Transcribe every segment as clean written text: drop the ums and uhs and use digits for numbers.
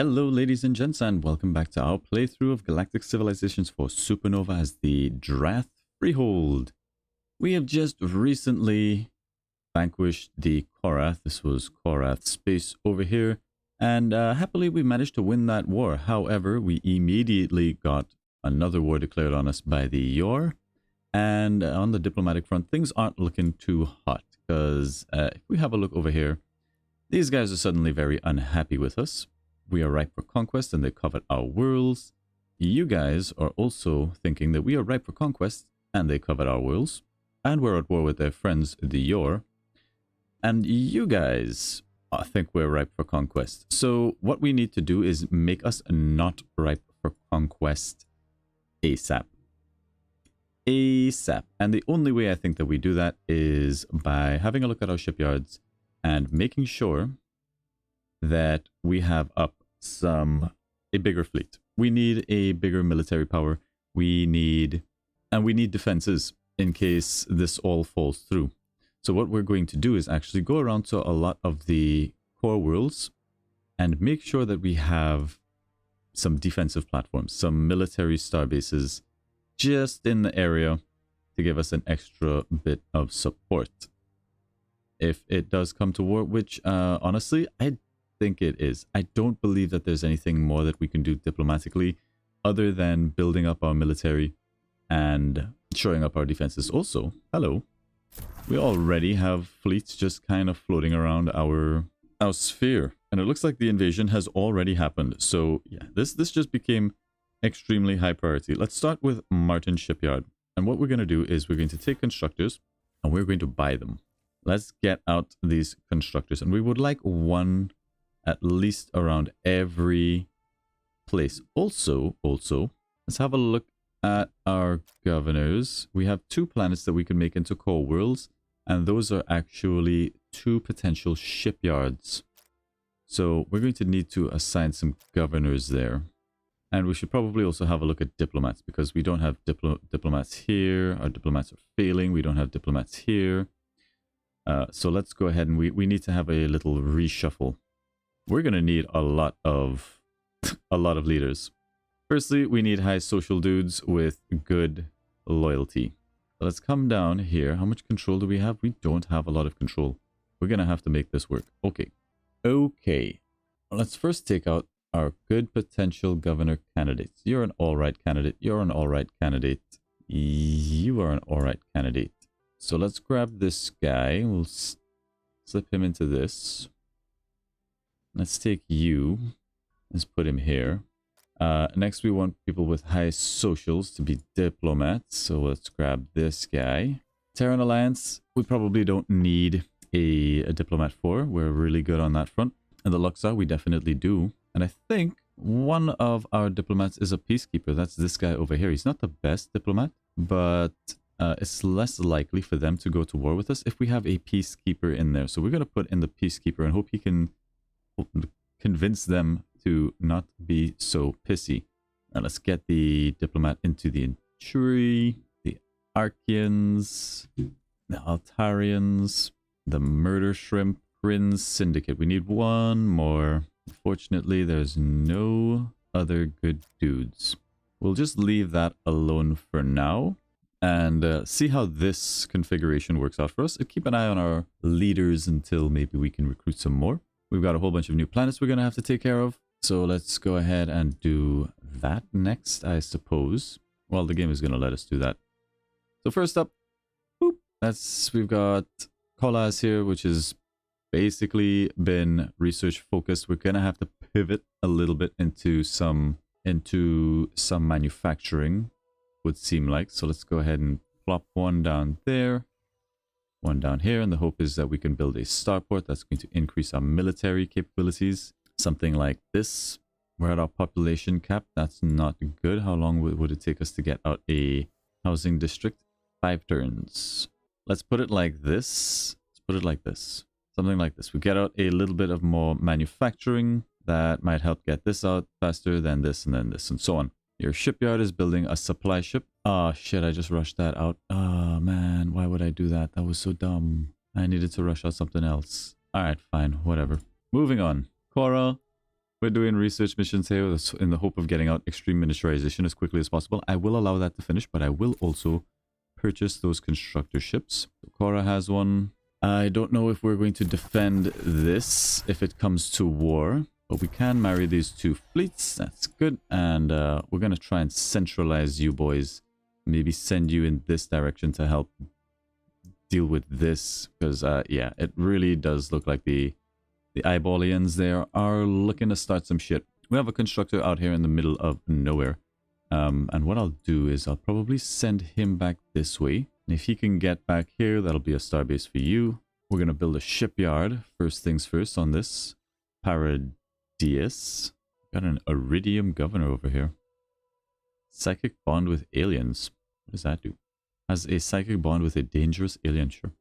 Hello ladies and gents, and welcome back to our playthrough of Galactic Civilizations for Supernova as the Drath Freehold. We have just recently vanquished the Korath. This was Korath's base over here, and happily we managed to win that war. However, we immediately got another war declared on us by the Yor, and on the diplomatic front things aren't looking too hot, because if we have a look over here, these guys are suddenly very unhappy with us. We are ripe for conquest and they covet our worlds. You guys are also thinking that we are ripe for conquest and they covet our worlds. And we're at war with their friends, the Yor. And you guys think we're ripe for conquest. So what we need to do is make us not ripe for conquest ASAP. ASAP. And the only way I think that we do that is by having a look at our shipyards and making sure that we have up a bigger fleet. We need a bigger military power. We need defenses in case this all falls through. So what we're going to do is actually go around to a lot of the core worlds and make sure that we have some defensive platforms, some military star bases just in the area to give us an extra bit of support if it does come to war, which honestly I think it is. I don't believe that there's anything more that we can do diplomatically other than building up our military and showing up our defenses. Also, hello, we already have fleets just kind of floating around our sphere, and it looks like the invasion has already happened. So yeah, this just became extremely high priority. Let's start with Martin Shipyard, and what we're going to do is we're going to take constructors and we're going to buy them. Let's get out these constructors, and we would like one at least around every place. Also, let's have a look at our governors. We have 2 planets that we can make into core worlds, and those are actually 2 potential shipyards. So we're going to need to assign some governors there. And we should probably also have a look at diplomats, because we don't have diplomats here. Our diplomats are failing. We don't have diplomats here. So let's go ahead and we need to have a little reshuffle. We're going to need a lot of leaders. Firstly, we need high social dudes with good loyalty. So let's come down here. How much control do we have? We don't have a lot of control. We're going to have to make this work. Okay. Let's first take out our good potential governor candidates. You're an alright candidate. You're an alright candidate. You are an alright candidate. So let's grab this guy. We'll slip him into this. Let's take you. Let's put him here. Next, we want people with high socials to be diplomats. So let's grab this guy. Terran Alliance, we probably don't need a diplomat for. We're really good on that front. And the Luxar, we definitely do. And I think one of our diplomats is a peacekeeper. That's this guy over here. He's not the best diplomat, but it's less likely for them to go to war with us if we have a peacekeeper in there. So we're going to put in the peacekeeper and hope he can convince them to not be so pissy. Now let's get the diplomat into the Intueri, the Archeans, the Altarians, the Murder Shrimp, Prince Syndicate. We need one more. Unfortunately, there's no other good dudes. We'll just leave that alone for now and see how this configuration works out for us. Keep an eye on our leaders until maybe we can recruit some more. We've got a whole bunch of new planets we're going to have to take care of. So let's go ahead and do that next, I suppose. Well, the game is going to let us do that. So first up, boop, we've got Korath here, which has basically been research focused. We're going to have to pivot a little bit into some manufacturing, would seem like. So let's go ahead and plop one down there. One down here, and the hope is that we can build a starport that's going to increase our military capabilities. Something like this. We're at our population cap. That's not good. How long would it take us to get out a housing district? 5 turns. Let's put it like this. Something like this. We get out a little bit of more manufacturing. That might help get this out faster than this, and then this, and so on. Your shipyard is building a supply ship. Oh shit, I just rushed that out. Oh man, why would I do that? That was so dumb. I needed to rush out something else. Alright, fine, whatever. Moving on. Kora, We're doing research missions here in the hope of getting out extreme miniaturization as quickly as possible. I will allow that to finish, but I will also purchase those constructor ships. So Kora has one. I don't know if we're going to defend this if it comes to war, but we can marry these two fleets. That's good. And we're going to try and centralize you boys. Maybe send you in this direction to help deal with this. Because, yeah, it really does look like the Eyeballians there are looking to start some shit. We have a constructor out here in the middle of nowhere. And what I'll do is I'll probably send him back this way. And if he can get back here, that'll be a starbase for you. We're going to build a shipyard. First things first on this. Paradius. Got an Iridium governor over here. Psychic bond with aliens. What does that do? Has a psychic bond with a dangerous alien. Sure.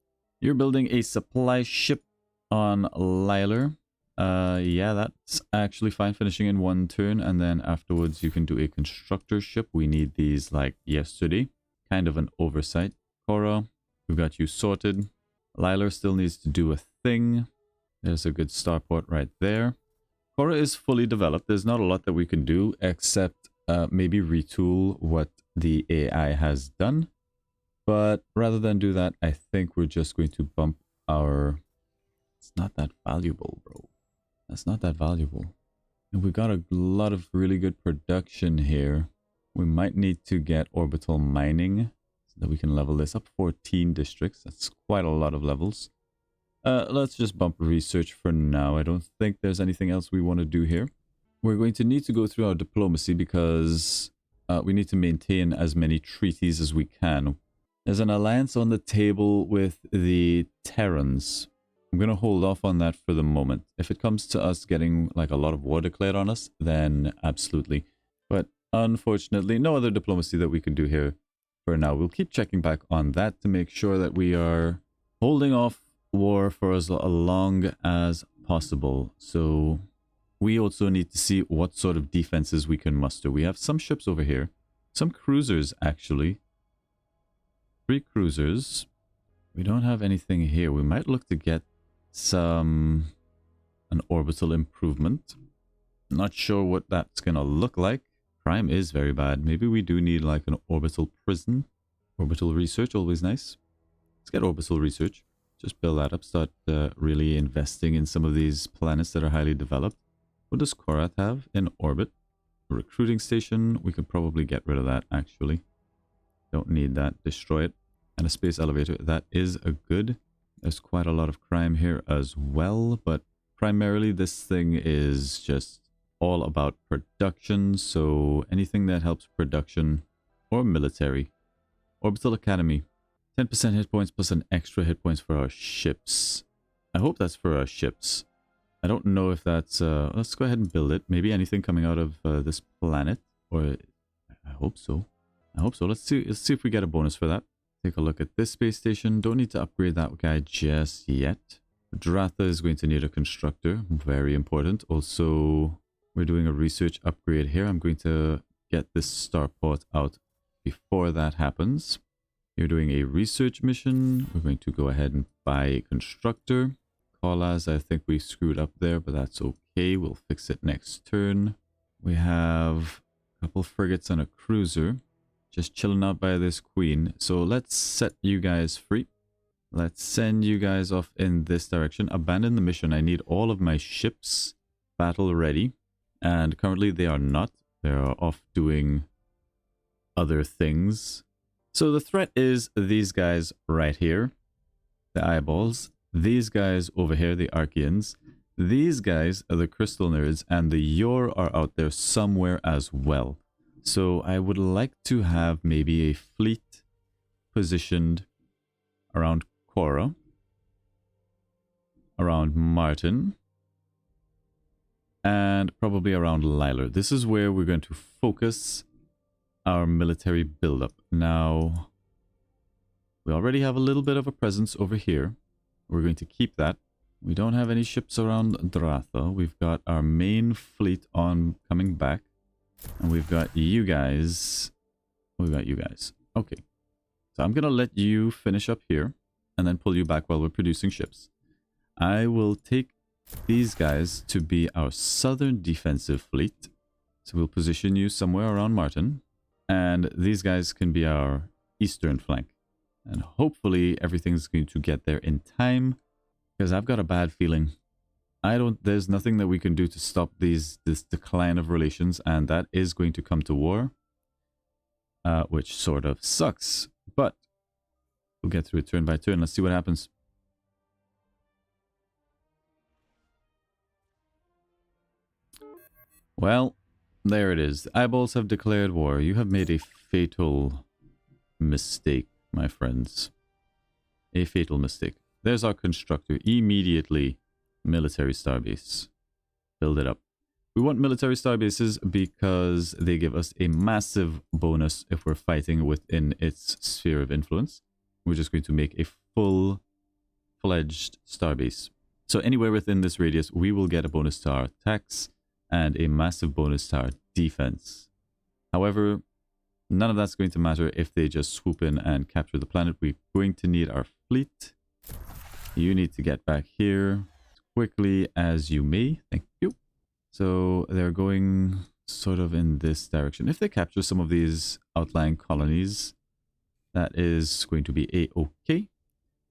You're building a supply ship on Luxar. Yeah, that's actually fine, finishing in one turn, and then afterwards you can do a constructor ship. We need these like yesterday. Kind of an oversight. Kora, we've got you sorted. Luxar still needs to do a thing. There's a good starport right there. Kora is fully developed. There's not a lot that we can do except maybe retool what the AI has done. But rather than do that, I think we're just going to bump our... It's not that valuable, bro. That's not that valuable. And we've got a lot of really good production here. We might need to get orbital mining so that we can level this up. 14 districts. That's quite a lot of levels. Let's just bump research for now. I don't think there's anything else we want to do here. We're going to need to go through our diplomacy because we need to maintain as many treaties as we can. There's an alliance on the table with the Terrans. I'm going to hold off on that for the moment. If it comes to us getting like a lot of war declared on us, then absolutely. But unfortunately, no other diplomacy that we can do here for now. We'll keep checking back on that to make sure that we are holding off war for as long as possible. So we also need to see what sort of defenses we can muster. We have some ships over here. Some cruisers, actually. 3 cruisers. We don't have anything here. We might look to get an orbital improvement. Not sure what that's gonna look like. Crime is very bad. Maybe we do need like an orbital prison. Orbital research, always nice. Let's get orbital research. Just build that up. Start really investing in some of these planets that are highly developed. What does Korath have in orbit? A recruiting station. We could probably get rid of that actually. Don't need that. Destroy it. And a space elevator. That is a good. There's quite a lot of crime here as well, but primarily this thing is just all about production, so anything that helps production or military. Orbital Academy, 10% hit points plus an extra hit points for our ships. I hope that's for our ships. I don't know if that's... let's go ahead and build it. Maybe anything coming out of this planet, or I hope so. I hope so. Let's see if we get a bonus for that. Take a look at this space station. Don't need to upgrade that guy just yet. Drath is going to need a constructor. Very important. Also, we're doing a research upgrade here. I'm going to get this starport out before that happens. You're doing a research mission. We're going to go ahead and buy a constructor. Kolas, I think we screwed up there, but that's okay. We'll fix it next turn. We have a couple frigates and a cruiser. Just chilling out by this queen. So let's set you guys free. Let's send you guys off in this direction. Abandon the mission. I need all of my ships battle ready. And currently they are not. They are off doing other things. So the threat is these guys right here. The eyeballs. These guys over here, the Archeans. These guys are the crystal nerds. And the Yor are out there somewhere as well. So I would like to have maybe a fleet positioned around Kora, around Martin, and probably around Luxar. This is where we're going to focus our military buildup. Now, we already have a little bit of a presence over here. We're going to keep that. We don't have any ships around Drath. We've got our main fleet on coming back. And we've got you guys. We've got you guys. Okay. So I'm going to let you finish up here and then pull you back while we're producing ships. I will take these guys to be our southern defensive fleet. So we'll position you somewhere around Martin. And these guys can be our eastern flank. And hopefully everything's going to get there in time. Because I've got a bad feeling. There's nothing that we can do to stop this decline of relations. And that is going to come to war. Which sort of sucks. But we'll get through it turn by turn. Let's see what happens. Well, there it is. The eyeballs have declared war. You have made a fatal mistake, my friends. A fatal mistake. There's our constructor. Immediately, military starbase. Build it up. We want military starbases because they give us a massive bonus if we're fighting within its sphere of influence. We're just going to make a full-fledged starbase. So anywhere within this radius, we will get a bonus to our attacks and a massive bonus to our defense. However, none of that's going to matter if they just swoop in and capture the planet. We're going to need our fleet. You need to get back here as quickly as you may. Thank you. So they're going sort of in this direction. If they capture some of these outlying colonies, that is going to be a-okay.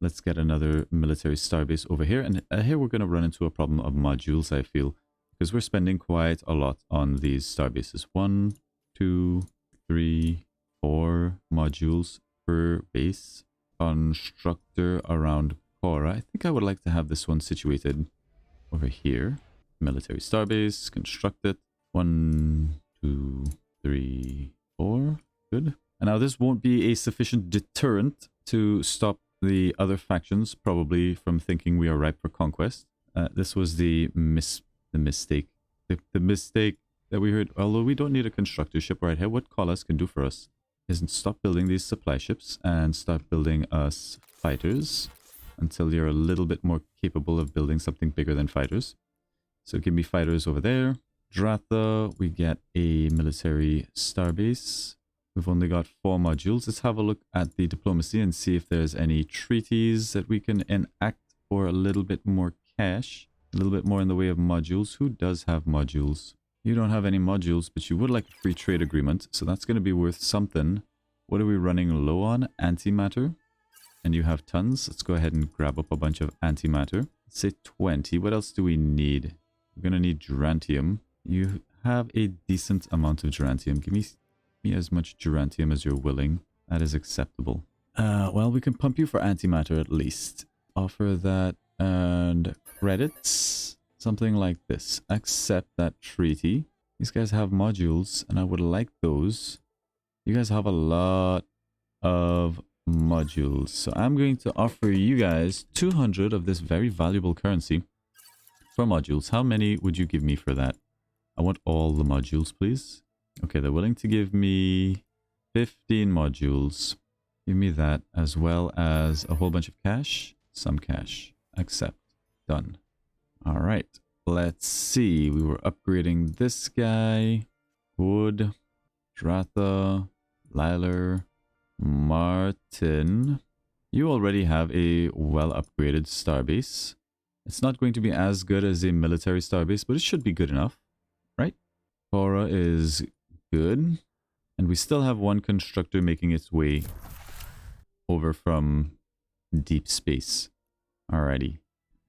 Let's get another military starbase over here. And here we're going to run into a problem of modules, I feel. Because we're spending quite a lot on these starbases. 1, 2, 3, 4 modules per base. Constructor around Kora. I think I would like to have this one situated over here. Military starbase. Construct it. 1, 2, 3, 4. Good. And now this won't be a sufficient deterrent to stop the other factions probably from thinking we are ripe for conquest. This was the mistake. The mistake that we heard, although we don't need a constructor ship right here, what Korath can do for us is stop building these supply ships and start building us fighters until you're a little bit more capable of building something bigger than fighters. So give me fighters over there. Drath, we get a military starbase. We've only got 4 modules. Let's have a look at the diplomacy and see if there's any treaties that we can enact for a little bit more cash. A little bit more in the way of modules. Who does have modules? You don't have any modules, but you would like a free trade agreement. So that's going to be worth something. What are we running low on? Antimatter. And you have tons. Let's go ahead and grab up a bunch of antimatter. Let's say 20. What else do we need? We're going to need gerantium. You have a decent amount of gerantium. Give me as much gerantium as you're willing. That is acceptable. Well, we can pump you for antimatter at least. Offer that and credits. Something like this. Accept that treaty. These guys have modules and I would like those. You guys have a lot of modules. So I'm going to offer you guys 200 of this very valuable currency for modules. How many would you give me for that? I want all the modules, please. Okay, they're willing to give me 15 modules. Give me that as well as a whole bunch of cash. Some cash. Accept. Done. All right. Let's see. We were upgrading this guy. Wood. Dratha. Liler. Martin. You already have a well-upgraded starbase. It's not going to be as good as a military starbase, but it should be good enough. Right? Kora is good. And we still have one constructor making its way over from deep space. Alrighty.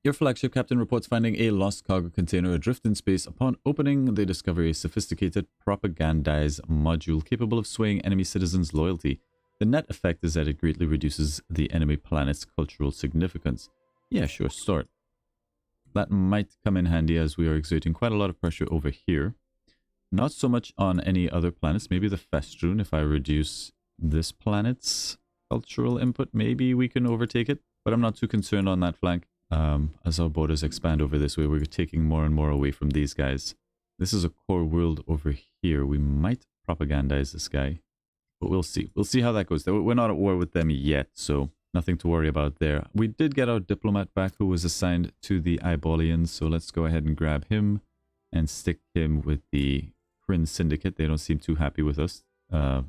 Your flagship captain reports finding a lost cargo container adrift in space. Upon opening, they discover a sophisticated propagandized module capable of swaying enemy citizens' loyalty. The net effect is that it greatly reduces the enemy planet's cultural significance. Yeah, sure, start. That might come in handy as we are exerting quite a lot of pressure over here. Not so much on any other planets. Maybe the Festoon, if I reduce this planet's cultural input, maybe we can overtake it. But I'm not too concerned on that flank. As our borders expand over this way, we're taking more and more away from these guys. This is a core world over here. We might propagandize this guy. But we'll see. We'll see how that goes. We're not at war with them yet, so nothing to worry about there. We did get our diplomat back who was assigned to the Eyebolians, so let's go ahead and grab him and stick him with the Kryn Syndicate. They don't seem too happy with us. I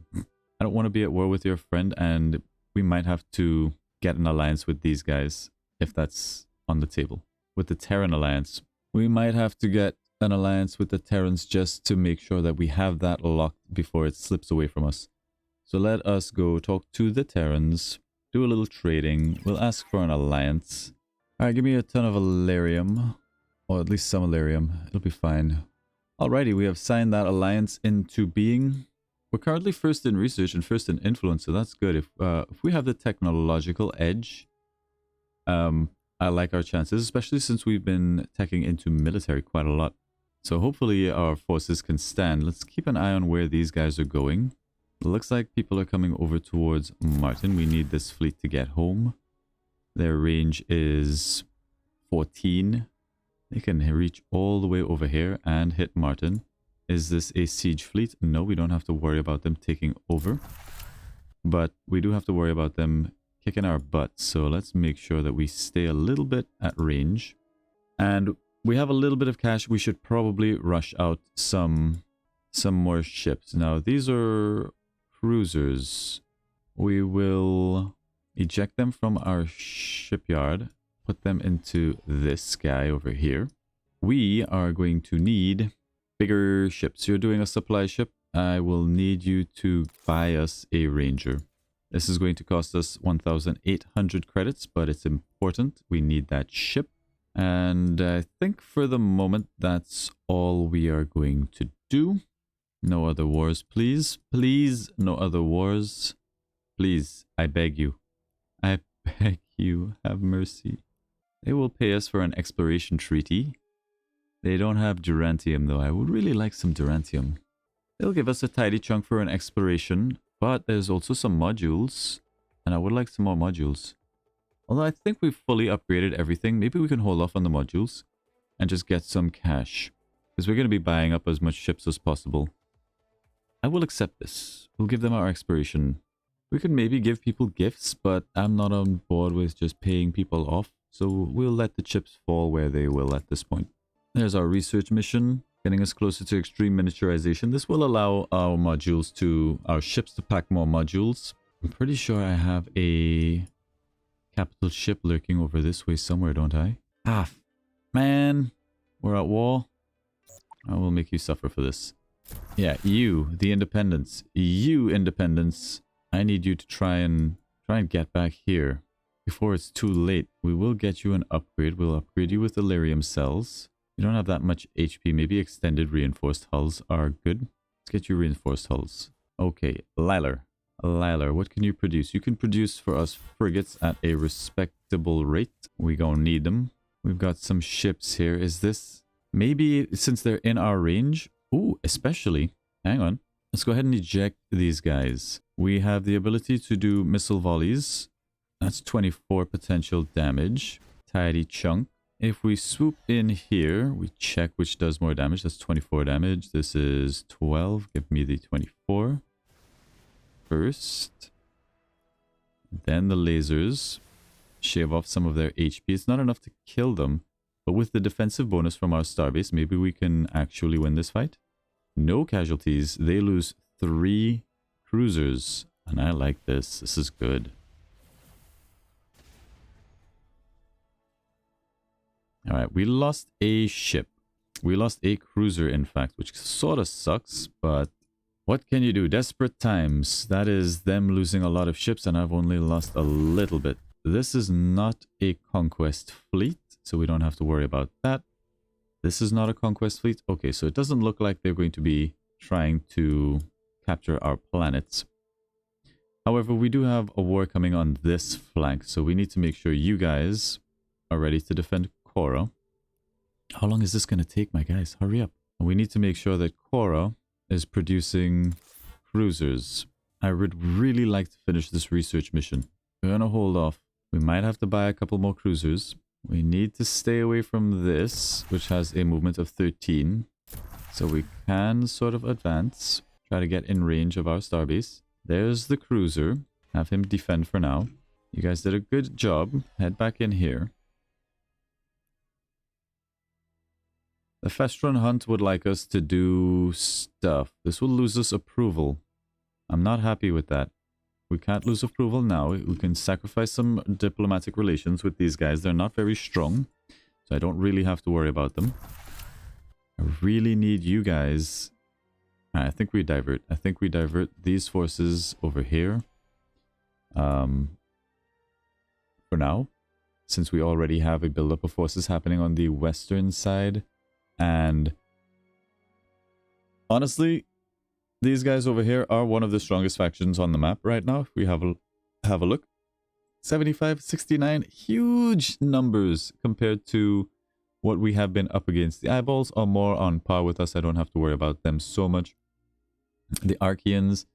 don't want to be at war with your friend, and we might have to get an alliance with these guys if that's on the table. With the Terran Alliance, We might have to get an alliance with the Terrans just to make sure that we have that locked before it slips away from us. So let us go talk to the Terrans, do a little trading. We'll ask for an alliance. Alright, give me a ton of Alarium, or at least some Alarium. It'll be fine. Alrighty, we have signed that alliance into being. We're currently first in research and first in influence, so that's good. If we have the technological edge, I like our chances, especially since we've been teching into military quite a lot. So hopefully our forces can stand. Let's keep an eye on where these guys are going. It looks like people are coming over towards Martin. We need this fleet to get home. Their range is 14. They can reach all the way over here and hit Martin. Is this a siege fleet? No, we don't have to worry about them taking over. But we do have to worry about them kicking our butts. So let's make sure that we stay a little bit at range. And we have a little bit of cash. We should probably rush out some more ships. Now, these are cruisers. We will eject them from our shipyard. Put them into this guy over here. We are going to need bigger ships. You're doing a supply ship. I will need you to buy us a Ranger. This is going to cost us 1,800 credits, but it's important. We need that ship. And I think for the moment, that's all we are going to do. No other wars, please. Please, no other wars. Please, I beg you. I beg you, have mercy. They will pay us for an exploration treaty. They don't have Durantium, though. I would really like some Durantium. They'll give us a tidy chunk for an exploration, but there's also some modules, and I would like some more modules. Although I think we've fully upgraded everything, maybe we can hold off on the modules and just get some cash, because we're going to be buying up as much ships as possible. I will accept this. We'll give them our exploration. We could maybe give people gifts, but I'm not on board with just paying people off. So we'll let the chips fall where they will at this point. There's our research mission, getting us closer to extreme miniaturization. This will allow our ships to pack more modules. I'm pretty sure I have a capital ship lurking over this way somewhere, don't I? Ah, man, we're at war. I will make you suffer for this. Yeah, you, the independents. You, independents. I need you to try and get back here before it's too late. We will get you an upgrade. We'll upgrade you with Delirium cells. You don't have that much HP. Maybe extended reinforced hulls are good. Let's get you reinforced hulls. Okay, Lilar. Lilar, what can you produce? You can produce for us frigates at a respectable rate. We gonna need them. We've got some ships here. Is this... Maybe since they're in our range... Ooh, especially... Hang on. Let's go ahead and eject these guys. We have the ability to do missile volleys. That's 24 potential damage. Tidy chunk. If we swoop in here, we check which does more damage. That's 24 damage. This is 12. Give me the 24. First. Then the lasers. Shave off some of their HP. It's not enough to kill them. But with the defensive bonus from our starbase, maybe we can actually win this fight. No casualties. They lose 3 cruisers. And I like this. This is good. Alright, we lost a ship. We lost a cruiser, in fact, which sort of sucks, but what can you do? Desperate times. That is them losing a lot of ships, and I've only lost a little bit. This is not a conquest fleet, so we don't have to worry about that. This is not a conquest fleet. Okay, so it doesn't look like they're going to be trying to capture our planets. However, we do have a war coming on this flank, so we need to make sure you guys are ready to defend Kora. How long is this going to take, my guys? Hurry up. We need to make sure that Kora is producing cruisers. I would really like to finish this research mission. We're going to hold off. We might have to buy a couple more cruisers. We need to stay away from this, which has a movement of 13. So we can sort of advance. Try to get in range of our starbase. There's the cruiser. Have him defend for now. You guys did a good job. Head back in here. The Festron Hunt would like us to do stuff. This will lose us approval. I'm not happy with that. We can't lose approval now. We can sacrifice some diplomatic relations with these guys. They're not very strong. So I don't really have to worry about them. I really need you guys. I think we divert. I think we divert these forces over here. For now. Since we already have a buildup of forces happening on the western side. And honestly, these guys over here are one of the strongest factions on the map right now. If we have a look. 75, 69, huge numbers compared to what we have been up against. The eyeballs are more on par with us. I don't have to worry about them so much. The Archeans,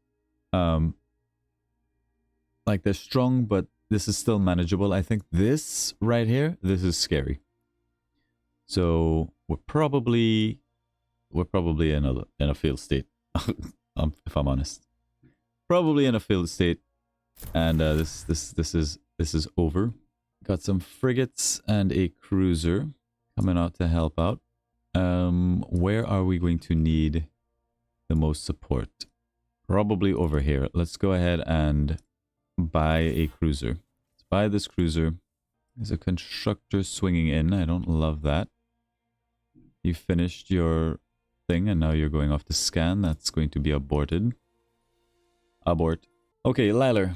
like they're strong, but this is still manageable. I think this right here, this is scary. So we're probably in a failed state, if I'm honest. Probably in a failed state, and this is over. Got some frigates and a cruiser coming out to help out. Where are we going to need the most support? Probably over here. Let's go ahead and buy a cruiser. Let's buy this cruiser. There's a constructor swinging in. I don't love that. You finished your thing and now you're going off to scan. That's going to be aborted. Abort. Okay, Liler.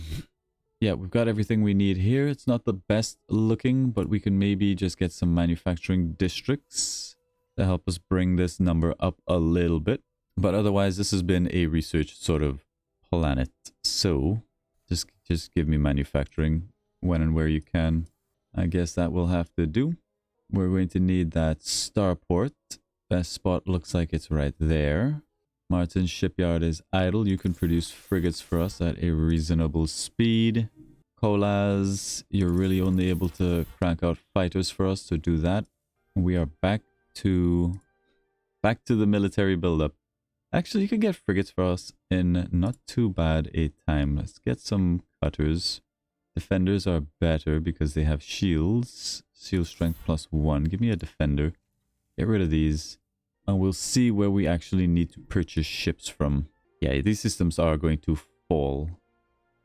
Yeah, we've got everything we need here. It's not the best looking, but we can maybe just get some manufacturing districts to help us bring this number up a little bit. But otherwise, this has been a research sort of planet. So just give me manufacturing when and where you can. I guess that will have to do. We're going to need that starport. Best spot looks like it's right there. Martin's shipyard is idle. You can produce frigates for us at a reasonable speed. Kolas, you're really only able to crank out fighters for us, so do that. We are back to the military buildup. Actually, you can get frigates for us in not too bad a time. Let's get some cutters. Defenders are better because they have shields. Shield strength +1. Give me a defender. Get rid of these. And we'll see where we actually need to purchase ships from. Yeah, these systems are going to fall.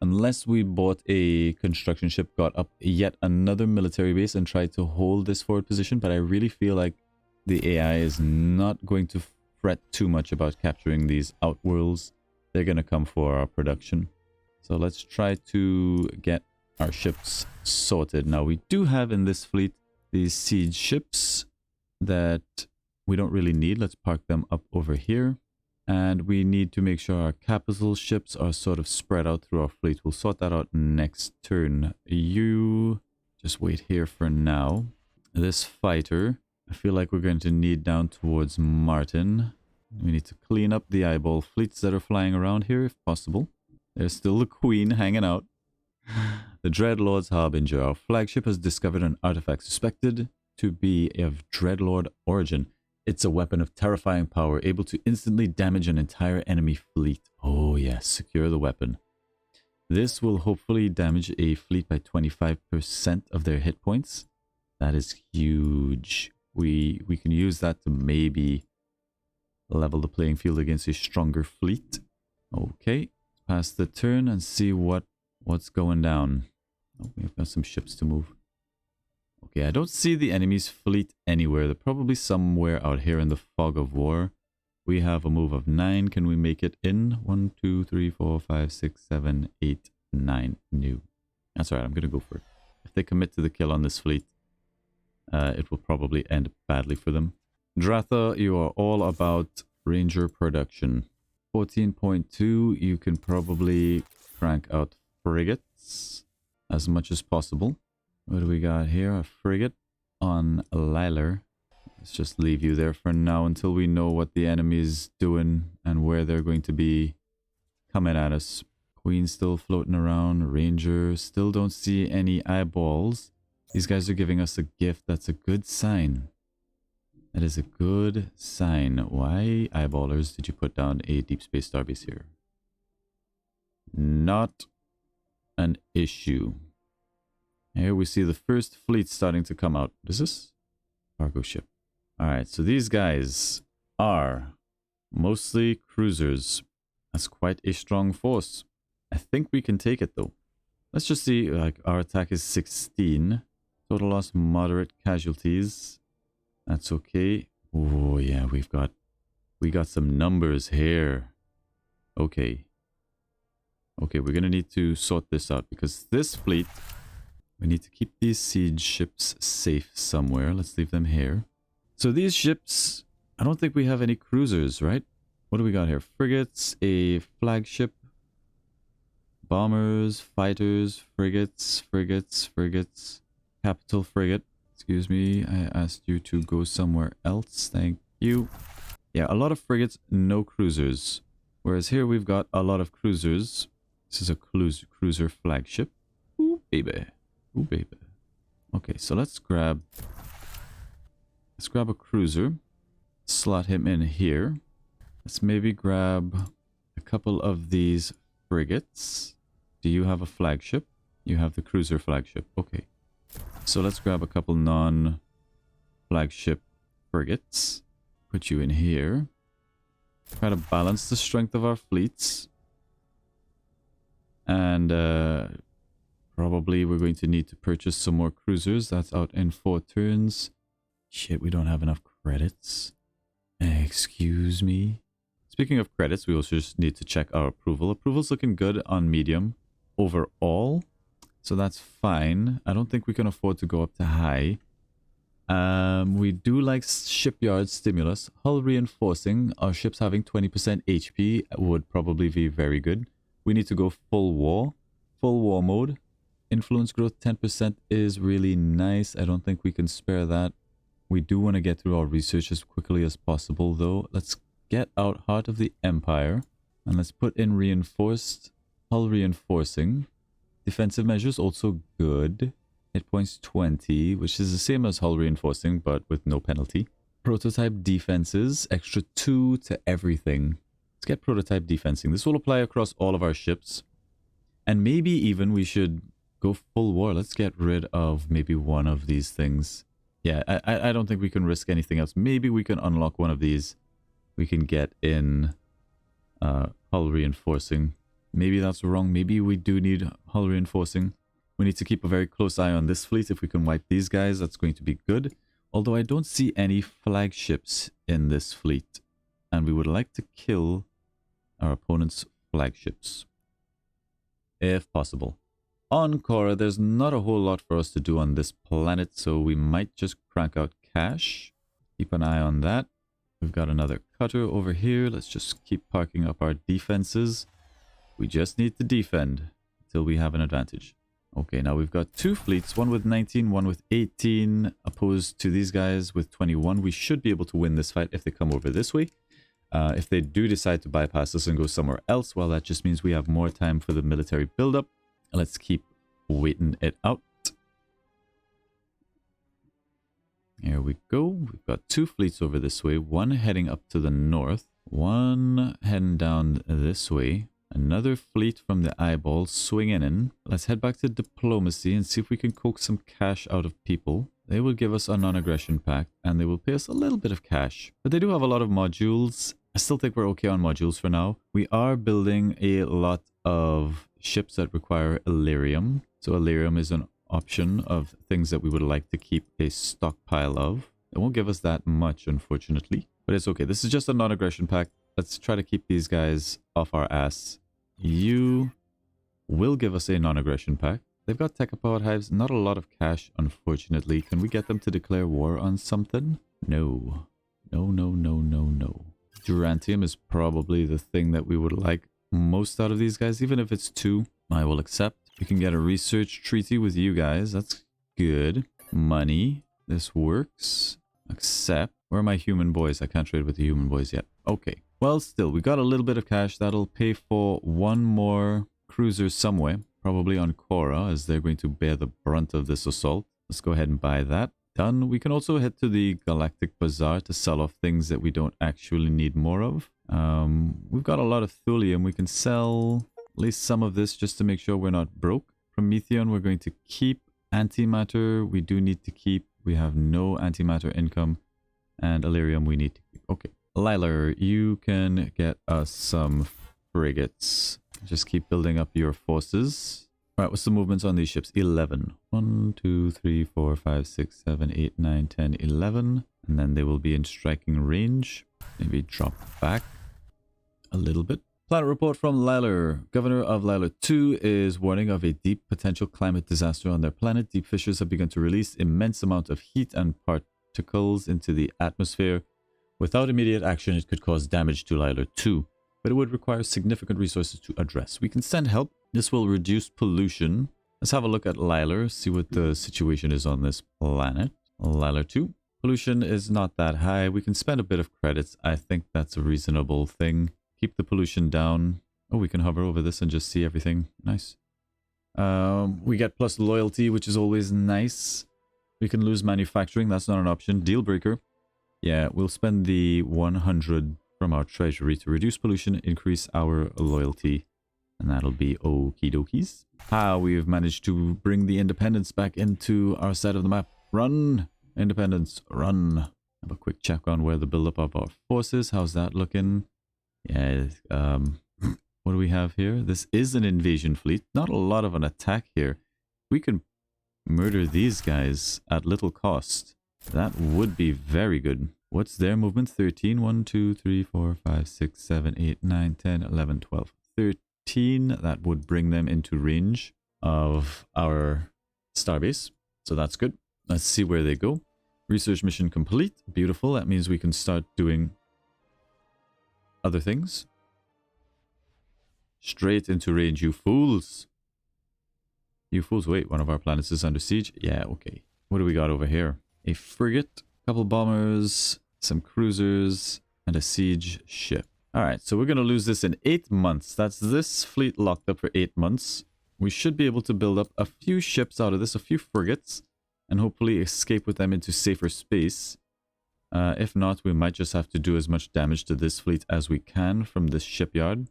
Unless we bought a construction ship, got up yet another military base and tried to hold this forward position. But I really feel like the AI is not going to fret too much about capturing these outworlds. They're going to come for our production. So let's try to get our ships sorted. Now, we do have in this fleet these siege ships that we don't really need. Let's park them up over here. And we need to make sure our capital ships are sort of spread out through our fleet. We'll sort that out next turn. You just wait here for now. This fighter, I feel like we're going to need down towards Martin. We need to clean up the eyeball fleets that are flying around here if possible. There's still the Queen hanging out. The Dreadlord's Harbinger. Our flagship has discovered an artifact suspected to be of Dreadlord origin. It's a weapon of terrifying power, able to instantly damage an entire enemy fleet. Oh yes, secure the weapon. This will hopefully damage a fleet by 25% of their hit points. That is huge. We can use that to maybe level the playing field against a stronger fleet. Okay, pass the turn and see what's going down. Oh, we've got some ships to move. Okay, I don't see the enemy's fleet anywhere. They're probably somewhere out here in the fog of war. We have a move of 9. Can we make it in? 1, 2, 3, 4, 5, 6, 7, 8, 9. No. That's all right. I'm going to go for it. If they commit to the kill on this fleet, it will probably end badly for them. Dratha, you are all about Ranger production. 14.2, you can probably crank out frigates as much as possible. What do we got here? A frigate on Liler. Let's just leave you there for now until we know what the enemy is doing and where they're going to be coming at us. Queen still floating around. Ranger. Still don't see any eyeballs. These guys are giving us a gift. That's a good sign. That is a good sign. Why, eyeballers, did you put down a deep space starbase here? Not an issue. Here we see the first fleet starting to come out. Is this? Cargo ship. Alright, so these guys are mostly cruisers. That's quite a strong force. I think we can take it though. Let's just see, like, our attack is 16. Total loss, moderate casualties. That's okay. Oh yeah, we got some numbers here. Okay. Okay, we're gonna need to sort this out because this fleet, we need to keep these siege ships safe somewhere. Let's leave them here. So these ships, I don't think we have any cruisers, right? What do we got here? Frigates, a flagship, bombers, fighters, frigates, capital frigate. Excuse me, I asked you to go somewhere else. Thank you. Yeah, a lot of frigates, no cruisers. Whereas here we've got a lot of cruisers. This is a cruiser flagship. Ooh, baby. Ooh, baby. Okay, so let's grab a cruiser. Slot him in here. Let's maybe grab a couple of these frigates. Do you have a flagship? You have the cruiser flagship. Okay. So let's grab a couple non-flagship frigates. Put you in here. Try to balance the strength of our fleets. And probably we're going to need to purchase some more cruisers. That's out in 4 turns. Shit, we don't have enough credits. Excuse me. Speaking of credits, we also just need to check our approval. Approval's looking good on medium overall. So that's fine. I don't think we can afford to go up to high. We do like shipyard stimulus. Hull reinforcing. Our ships having 20% HP would probably be very good. We need to go full war. Full war mode. Influence growth 10% is really nice. I don't think we can spare that. We do want to get through our research as quickly as possible though. Let's get out Heart of the Empire. And let's put in reinforced. Hull reinforcing. Defensive measures also good. Hit points 20, which is the same as hull reinforcing, but with no penalty. Prototype defenses, extra 2 to everything. Let's get prototype defensing. This will apply across all of our ships. And maybe even we should go full war. Let's get rid of maybe one of these things. Yeah, I don't think we can risk anything else. Maybe we can unlock one of these. We can get in hull reinforcing. Maybe that's wrong. Maybe we do need hull reinforcing. We need to keep a very close eye on this fleet. If we can wipe these guys, that's going to be good. Although I don't see any flagships in this fleet. And we would like to kill our opponent's flagships. If possible. On Kora, there's not a whole lot for us to do on this planet. So we might just crank out cash. Keep an eye on that. We've got another cutter over here. Let's just keep parking up our defenses. We just need to defend until we have an advantage. Okay, now we've got 2 fleets, one with 19, one with 18, opposed to these guys with 21. We should be able to win this fight if they come over this way. If they do decide to bypass us and go somewhere else, well, that just means we have more time for the military buildup. Let's keep waiting it out. Here we go. We've got 2 fleets over this way, one heading up to the north, one heading down this way. Another fleet from the eyeball swinging in. Let's head back to diplomacy and see if we can coax some cash out of people. They will give us a non-aggression pact and they will pay us a little bit of cash. But they do have a lot of modules. I still think we're okay on modules for now. We are building a lot of ships that require Illyrium. So Illyrium is an option of things that we would like to keep a stockpile of. It won't give us that much, unfortunately. But it's okay. This is just a non-aggression pact. Let's try to keep these guys off our ass. You will give us a non-aggression pact. They've got tech-powered hives. Not a lot of cash, unfortunately. Can we get them to declare war on something? No. No. Durantium is probably the thing that we would like most out of these guys. Even if it's 2, I will accept. We can get a research treaty with you guys. That's good. Money. This works. Accept. Where are my human boys? I can't trade with the human boys yet. Okay. Well, still, we got a little bit of cash. That'll pay for one more cruiser somewhere. Probably on Kora, as they're going to bear the brunt of this assault. Let's go ahead and buy that. Done. We can also head to the Galactic Bazaar to sell off things that we don't actually need more of. We've got a lot of thulium. We can sell at least some of this just to make sure we're not broke. Prometheon, we're going to keep. Antimatter, we do need to keep. We have no antimatter income. And Illyrium, we need to keep. Okay. Lilar, you can get us some frigates. Just keep building up your forces. Alright, what's the movements on these ships? 11. 1, 2, 3, 4, 5, 6, 7, 8, 9, 10, 11. And then they will be in striking range. Maybe drop back a little bit. Planet report from Lilar. Governor of Lilar 2 is warning of a deep potential climate disaster on their planet. Deep fissures have begun to release immense amount of heat and particles into the atmosphere. Without immediate action, it could cause damage to Lilar 2, but it would require significant resources to address. We can send help. This will reduce pollution. Let's have a look at Lilar, see what the situation is on this planet. Lilar 2. Pollution is not that high. We can spend a bit of credits. I think that's a reasonable thing. Keep the pollution down. Oh, we can hover over this and just see everything. Nice. We get plus loyalty, which is always nice. We can lose manufacturing. That's not an option. Deal breaker. Yeah, we'll spend the 100 from our treasury to reduce pollution, increase our loyalty. And that'll be okie dokies. We've managed to bring the independence back into our side of the map. Run! Independence, run. Have a quick check on where the buildup of our forces. How's that looking? Yeah, what do we have here? This is an invasion fleet. Not a lot of an attack here. We can murder these guys at little cost. That would be very good. What's their movement? 13. 1, 2, 3, 4, 5, 6, 7, 8, 9, 10, 11, 12, 13. That would bring them into range of our starbase. So that's good. Let's see where they go. Research mission complete. Beautiful. That means we can start doing other things. Straight into range, you fools. You fools. Wait, one of our planets is under siege. Yeah, okay. What do we got over here? A frigate, a couple bombers, some cruisers, and a siege ship. Alright, so we're going to lose this in 8 months. That's this fleet locked up for 8 months. We should be able to build up a few ships out of this, a few frigates, and hopefully escape with them into safer space. If not, we might just have to do as much damage to this fleet as we can from this shipyard.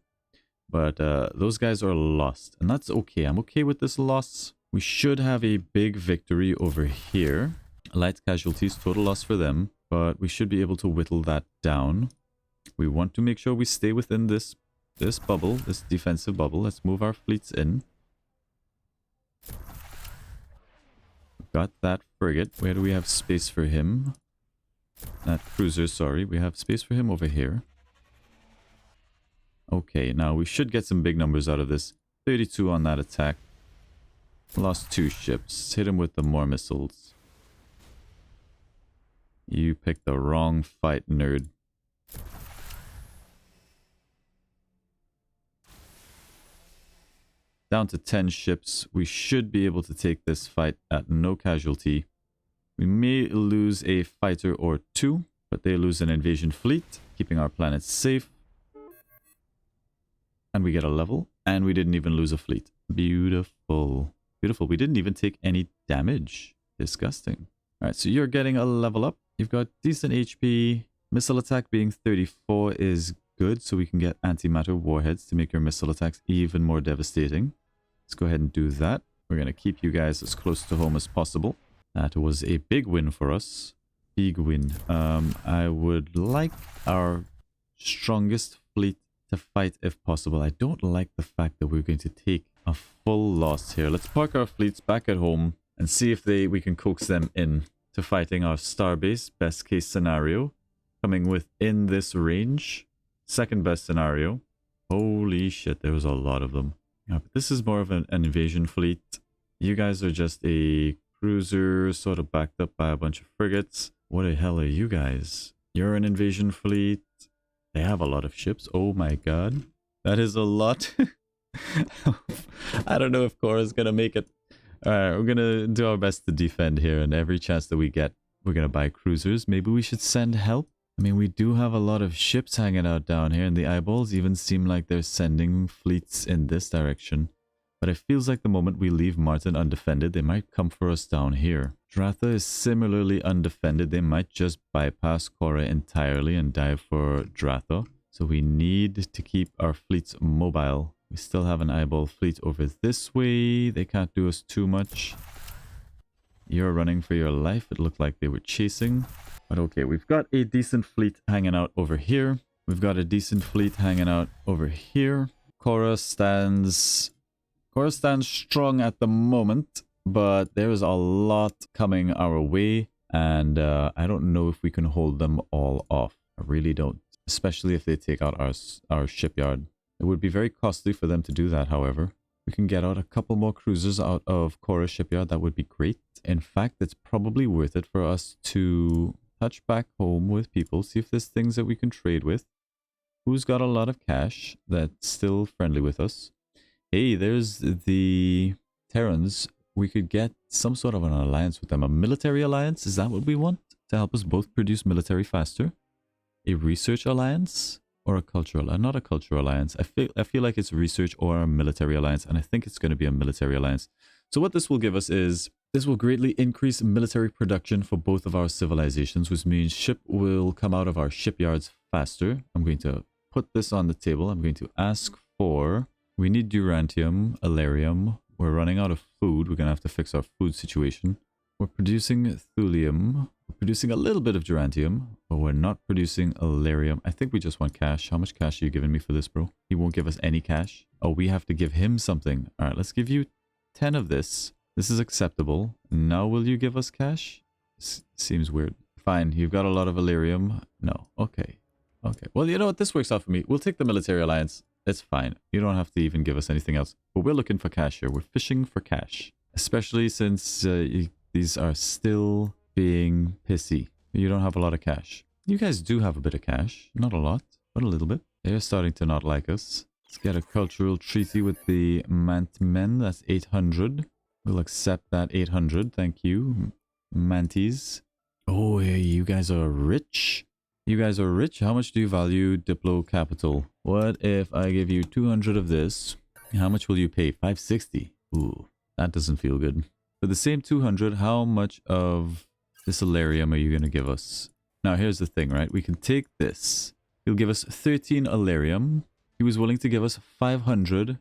But those guys are lost, and that's okay. I'm okay with this loss. We should have a big victory over here. Light casualties, total loss for them, but we should be able to whittle that down. We want to make sure we stay within this bubble, this defensive bubble. Let's move our fleets in. Got that frigate. Where do we have space for him? That cruiser, sorry. We have space for him over here. Okay, now we should get some big numbers out of this. 32 on that attack. Lost 2 ships. Hit him with the more missiles. You picked the wrong fight, nerd. Down to 10 ships. We should be able to take this fight at no casualty. We may lose a fighter or 2, but they lose an invasion fleet, keeping our planet safe. And we get a level, and we didn't even lose a fleet. Beautiful. Beautiful. We didn't even take any damage. Disgusting. Alright, so you're getting a level up. You've got decent HP. Missile attack being 34 is good, so we can get antimatter warheads to make your missile attacks even more devastating. Let's go ahead and do that. We're going to keep you guys as close to home as possible. That was a big win for us. Big win. I would like our strongest fleet to fight if possible. I don't like the fact that we're going to take a full loss here. Let's park our fleets back at home and see if we can coax them in to fighting our starbase. Best case scenario. Coming within this range. Second best scenario. Holy shit, there was a lot of them. Yeah, but this is more of an invasion fleet. You guys are just a cruiser, sort of backed up by a bunch of frigates. What the hell are you guys? You're an invasion fleet. They have a lot of ships. Oh my god. That is a lot. I don't know if Kora's gonna make it. Alright, we're gonna do our best to defend here, and every chance that we get, we're gonna buy cruisers. Maybe we should send help? I mean, we do have a lot of ships hanging out down here, and the eyeballs even seem like they're sending fleets in this direction. But it feels like the moment we leave Martin undefended, they might come for us down here. Dratha is similarly undefended. They might just bypass Kora entirely and dive for Dratha. So we need to keep our fleets mobile. We still have an eyeball fleet over this way. They can't do us too much. You're running for your life. It looked like they were chasing. But okay, we've got a decent fleet hanging out over here. We've got a decent fleet hanging out over here. Kora stands strong at the moment, but there is a lot coming our way. And I don't know if we can hold them all off. I really don't. Especially if they take out our shipyard. It would be very costly for them to do that, however. We can get out a couple more cruisers out of Kora's shipyard. That would be great. In fact, it's probably worth it for us to touch back home with people. See if there's things that we can trade with. Who's got a lot of cash that's still friendly with us? Hey, there's the Terrans. We could get some sort of an alliance with them. A military alliance? Is that what we want? To help us both produce military faster? A research alliance? Or a cultural? Not a cultural alliance. I feel like it's research or a military alliance. And I think it's going to be a military alliance. So what this will give us is... This will greatly increase military production for both of our civilizations, which means ship will come out of our shipyards faster. I'm going to put this on the table. I'm going to ask for... We need durantium, alarium. We're running out of food. We're going to have to fix our food situation. We're producing thulium. We're producing a little bit of durantium, but we're not producing alarium. I think we just want cash. How much cash are you giving me for this, bro? He won't give us any cash. Oh, we have to give him something. All right, let's give you 10 of this. This is acceptable. Now will you give us cash? Seems weird. Fine, you've got a lot of alarium. No, okay. Okay, well, you know what? This works out for me. We'll take the military alliance. It's fine. You don't have to even give us anything else. But we're looking for cash here. We're fishing for cash. Especially since these are still being pissy. You don't have a lot of cash. You guys do have a bit of cash. Not a lot, but a little bit. They're starting to not like us. Let's get a cultural treaty with the Mantmen. That's 800. We'll accept that 800. Thank you. Manties. Oh, yeah, you guys are rich. You guys are rich. How much do you value Diplo capital? What if I give you 200 of this? How much will you pay? 560. Ooh, that doesn't feel good. For the same 200, how much of this alarium are you going to give us? Now, here's the thing, right? We can take this. He'll give us 13 alarium. He was willing to give us 500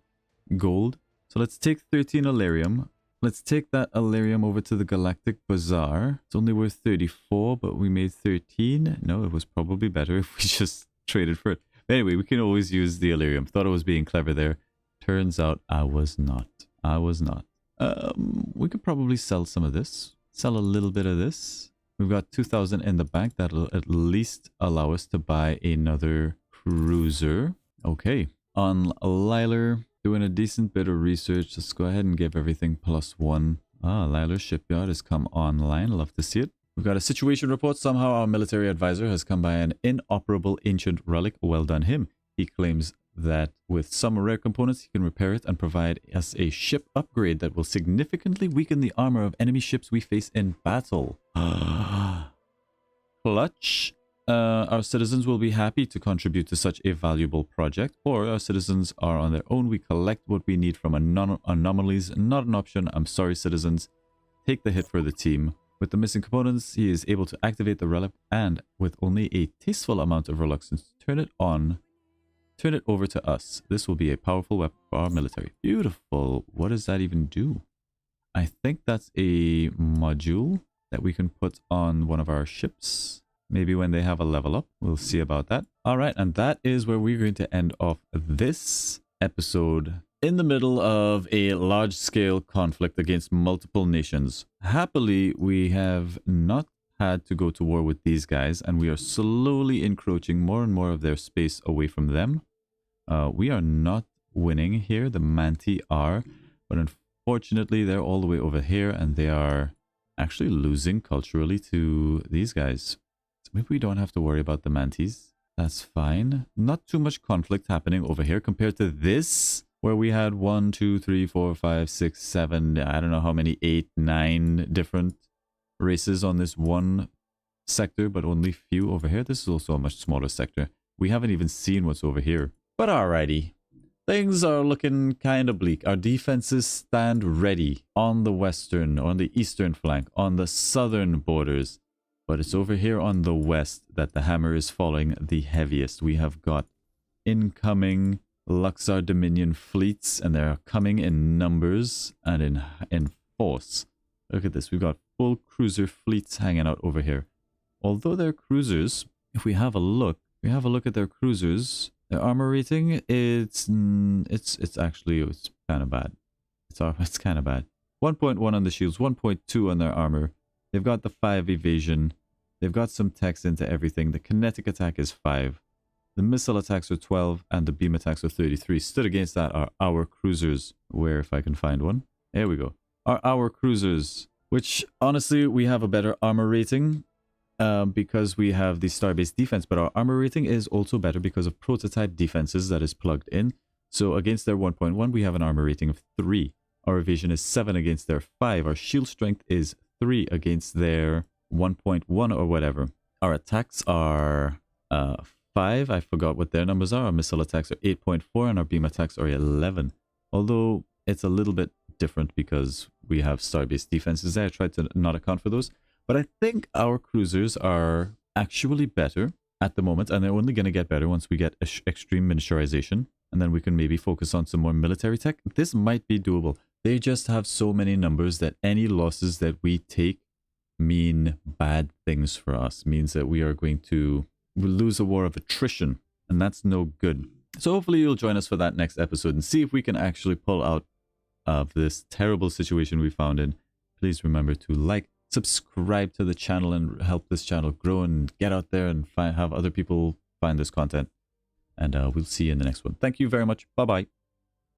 gold. So let's take 13 alarium. Let's take that alarium over to the Galactic Bazaar. It's only worth 34, but we made 13. No, it was probably better if we just traded for it. But anyway, we can always use the alarium. Thought I was being clever there. Turns out I was not. I was not. We could probably sell some of this. Sell a little bit of this. We've got 2,000 in the bank. That'll at least allow us to buy another cruiser. Okay. On Lilar... Doing a decent bit of research. Let's go ahead and give everything +1. Ah, Lilar's shipyard has come online. Love to see it. We've got a situation report. Somehow our military advisor has come by an inoperable ancient relic. Well done him. He claims that with some rare components, he can repair it and provide us a ship upgrade that will significantly weaken the armor of enemy ships we face in battle. Clutch. Our citizens will be happy to contribute to such a valuable project, or our citizens are on their own. We collect what we need from anomalies. Not an option. I'm sorry, citizens. Take the hit for the team. With the missing components, he is able to activate the relic and, with only a tasteful amount of reluctance, turn it over to us. This will be a powerful weapon for our military. Beautiful. What does that even do? I think that's a module that we can put on one of our ships. Maybe when they have a level up, we'll see about that. All right, and that is where we're going to end off this episode in the middle of a large-scale conflict against multiple nations. Happily, we have not had to go to war with these guys, and we are slowly encroaching more and more of their space away from them. We are not winning here. The Manti are, but unfortunately, they're all the way over here, and they are actually losing culturally to these guys. Maybe we don't have to worry about the Mantis. That's fine. Not too much conflict happening over here compared to this, where we had 1, 2, 3, 4, 5, 6, 7, I don't know how many, 8, 9 different races on this one sector, but only few over here. This is also a much smaller sector. We haven't even seen what's over here. But alrighty. Things are looking kind of bleak. Our defenses stand ready on the western, on the eastern flank, on the southern borders. But it's over here on the west that the hammer is falling the heaviest. We have got incoming Luxar Dominion fleets, and they're coming in numbers and in force. Look at this. We've got full cruiser fleets hanging out over here. Although they're cruisers, if we have a look at their cruisers, their armor rating, it's kind of bad. It's kind of bad. 1.1 on the shields, 1.2 on their armor. They've got the 5 evasion. They've got some techs into everything. The kinetic attack is 5. The missile attacks are 12, and the beam attacks are 33. Stood against that are our cruisers. Where, if I can find one? There we go. Are our cruisers, which honestly, we have a better armor rating because we have the star-based defense, but our armor rating is also better because of prototype defenses that is plugged in. So against their 1.1, we have an armor rating of 3. Our evasion is 7 against their 5. Our shield strength is 3 against their 1.1 or whatever. Our attacks are 5. I forgot what their numbers are. Our missile attacks are 8.4 and our beam attacks are 11. Although it's a little bit different because we have star-based defenses there. I tried to not account for those. But I think our cruisers are actually better at the moment, and they're only going to get better once we get extreme miniaturization, and then we can maybe focus on some more military tech. This might be doable. They just have so many numbers that any losses that we take mean bad things for us. Means that we are going to lose a war of attrition, and that's no good. So hopefully you'll join us for that next episode and see if we can actually pull out of this terrible situation we found in. Please remember to like, subscribe to the channel, and help this channel grow and get out there and have other people find this content. And we'll see you in the next one. Thank you very much. Bye-bye.